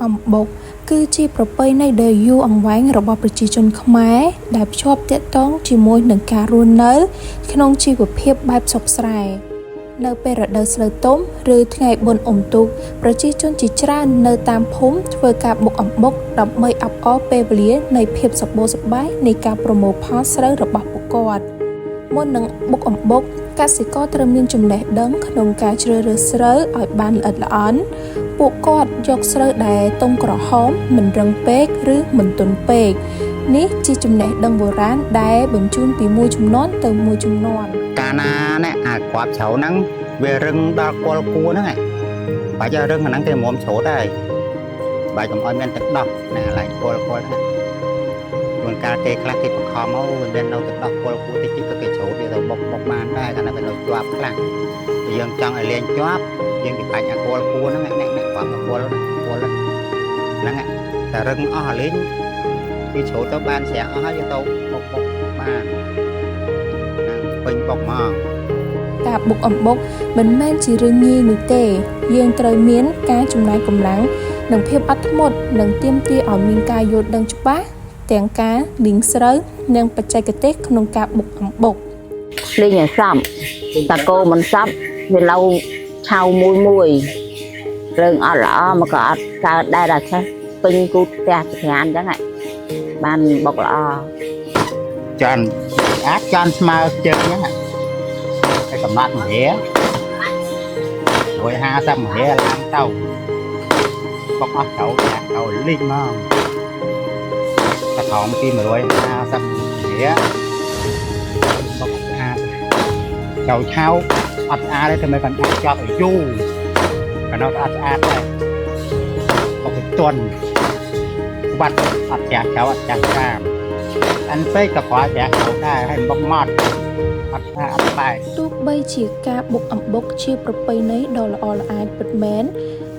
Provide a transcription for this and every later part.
អំបុកគឺជាប្រពៃណីដ៏យូរអង្វែងរបស់ប្រជាជនខ្មែរដែលភ្ជាប់ទាក់ទងជាមួយនឹងការរស់នៅក្នុងជីវភាពបែបស្រុកស្រែនៅពេលរដូវស្រូវទុំឬថ្ងៃបុណ្យអុំទូកប្រជាជនជាច្រើននៅតាមភូមិធ្វើការបុកអំបុកដើម្បីអបអរពេលវេលានៃភាពសម្បូរសប្បាយនៃការប្រមូលផលស្រូវរបស់ពួកគាត់មុននឹងបុកអំបុកកសិករត្រូវមានចំណេះដឹងក្នុងការជ្រើសរើសស្រូវឲ្យបានល្អិតល្អន់ពួកគាត់យកស្រូវដែលទុំក្រហមមិនរឹងពេកឬមិនទន់ពេកនេះជាចំណេះដឹងបុរាណដែលបញ្ជូនពីមួយជំនាន់ទៅមួយជំនាន់កាលណានេះអាគ្រាប់ជ្រៅហ្នឹងវារឹងដល់គល់គួរហ្នឹងបាច់រឹងអាហ្នឹងគេមុំច្រូតហើយបាច់កុំឲ្យមានទឹកដោះណាឡើងគល់ហ្នឹងជួនកាលគេខ្លះគេបង្ខំមកវាមាននៅទឹកដោះគល់គួរតិចតិចក៏គេច្រូតវាទៅបុកបានដែរកាលណាវានៅជាប់ខ្លះយើងចង់ឲ្យលេងជាប់យើងគេបាច់អាគល់គួរហ្នឹងអ្នកគាត់មកគល់ហ្នឹងតែរឹងអស់លេងគេច្រូតទៅបានស្រាក់អស់ហើយទៅបុកបានពេញបុកមកការបុកអំបុកមិនមែនជារឿងងាយនោះទេយើងត្រូវមានការចំណាយកម្លាំងនិងភាពអត់ធ្មត់និងទាមទារឲ្យមានការយល់ដឹងច្បាស់ទាំងការលីងស្រូវនិងបច្ចេកទេសក្នុងការបុកអំបុកលីងឲ្យសប់តាគោមិនសប់វាឡូវឆៅមួយរឿងអត់ល្អមកក៏អត់កើតដែរតែចេះពេញគូផ្ទះច្រានអញ្ចឹងបានបុកល្អចាន់អាចចាន់ស្មើជើងហ្នឹងហើយកំណត់មហេ150មហេឡើងទៅបុកអស់ចូលចាក់ទៅលីងមកតែថងពី150មហេបុកស្អាតចូលឆៅអត់ស្អាតទេតែមិនបានចប់ឲ្យយូរក៏នៅអត់ស្អាតដែរបុកឲ្យទន់បាត់អត់ចាស់ចៅអត់ចាស់តាមអានពេកក៏ប្រហែលចាស់ចៅដែរហើយបុកម៉ត់អត់ស្អាតអត់បែកទោះបីជាការបុកអំបុកជាប្រពៃណីដ៏ល្អល្អឯតពិតមែន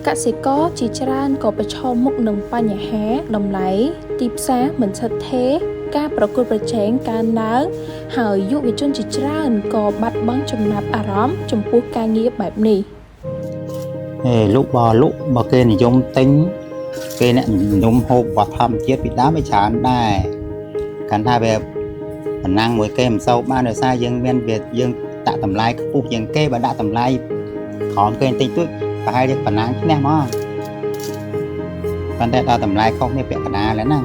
កសិករជាច្រើនក៏ប្រឈមមុខនឹងបញ្ហាតម្លៃទីផ្សារមិនស្ថិតស្ថេរការប្រកួតប្រជែងកើនឡើងហើយយុវជនជាច្រើនក៏បាត់បង់ចំណាប់អារម្មណ៍ចំពោះការងារបែបនេះលុកបើគេនិយមទិញគេអ្នកនិយមហូបវត្ថុធម្មជាតិពីដើមវាច្រើនដែរកាន់ថាវាប៉ុណ្ណឹងមួយគេមិនសូវបានដោយសារយើងមានវាយើងដាក់តម្លៃខ្ពស់ជាងគេបើដាក់តម្លៃក្រោមគេបន្តិចតួចប្រហែលជាប៉ុណ្ណឹងឈ្នះមកប៉ុន្តែដល់តម្លៃខុសនេះពាក់កណ្ដាលហ្នឹង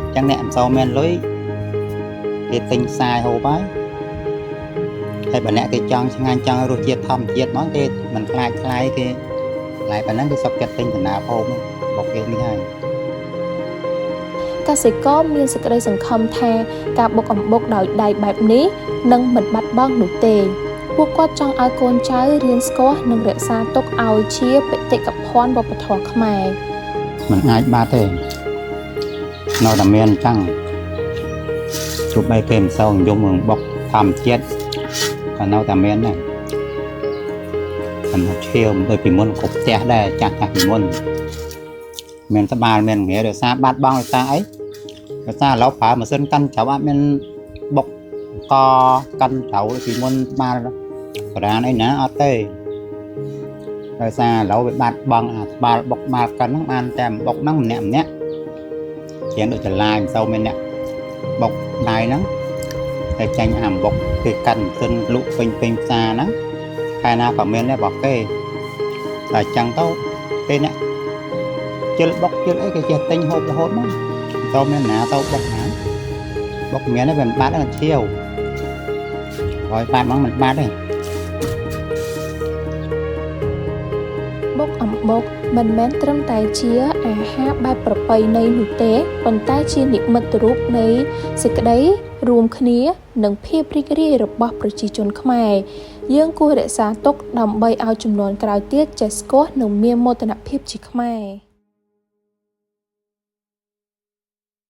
អញ្ចឹងអ្នកមិនសូវមានលុយគេទិញផ្សាយហូបហើយបើអ្នកគេចង់ឆ្ងាញ់ចង់រសជាតិធម្មជាតិហ្មងគេមិនខ្លាចថ្លៃគេថ្លៃប៉ុណ្ណឹងគេសុខចិត្តទិញដំណើរហូបបុកគេនេះហើយកសិករមានសេចក្តីសង្ឃឹមថាការបុកអំបុកដោយដៃបែបនេះនឹងមិនបាត់បង់នោះទេពួកគាត់ចង់ឲ្យកូនចៅរៀនស្គាល់និងរក្សាទុកឲ្យជាបេតិកភណ្ឌវប្បធម៌ខ្មែរមិនអាចបាត់ទេនៅតែមានអញ្ចឹងជុំបីគេមិនសូវនិយមនឹងបុកធម្មជាតិក៏នៅតែមានដែរខ្ញុំឈៀវមិនដូចពីមុនគ្រប់ផ្ទះដែរចាស់ពីមុនមានត្បាល់មានងាយដោយសារបាត់បង់ដោយសារអីដោយសារឥឡូវប្រើម៉ាស៊ីនកាន់ច្រៅអត់មានបុកកកាន់ច្រៅពីមុនត្បាល់បរានអីណាអត់ទេដោយសារឥឡូវវាបាត់បង់អាត្បាល់បុកបាល់កាន់ហ្នឹងបានតែបុកហ្នឹងម្នាក់ជាងដូចចលាយមិនសូវមានអ្នកបុកដៃហ្នឹងតែចាញ់អាបុកគេកាន់ម៉ាស៊ីនលក់ពេញផ្សារហ្នឹងខែណាក៏មានដែររបស់គេតែអញ្ចឹងទៅពេលអ្នកជិលបុកជិលអីគេចេះទិញហូបរហូតមកតើមានណាទៅបុកណាបុកមានទេវាមិនបាត់ទេឈៀវហើយបាត់មកមិនបាត់ទេបុកអំបុកមិនមែនត្រឹមតែជាអាហារបែបប្រពៃណីនោះទេប៉ុន្តែជានិមិត្តរូបនៃសេចក្តីរួមគ្នានិងភាពរីករាយរបស់ប្រជាជនខ្មែរយើងគួររក្សាទុកដើម្បីឲ្យជំនាន់ក្រោយទៀតចេះស្គាល់និងមានមោទនភាពជាខ្មែរ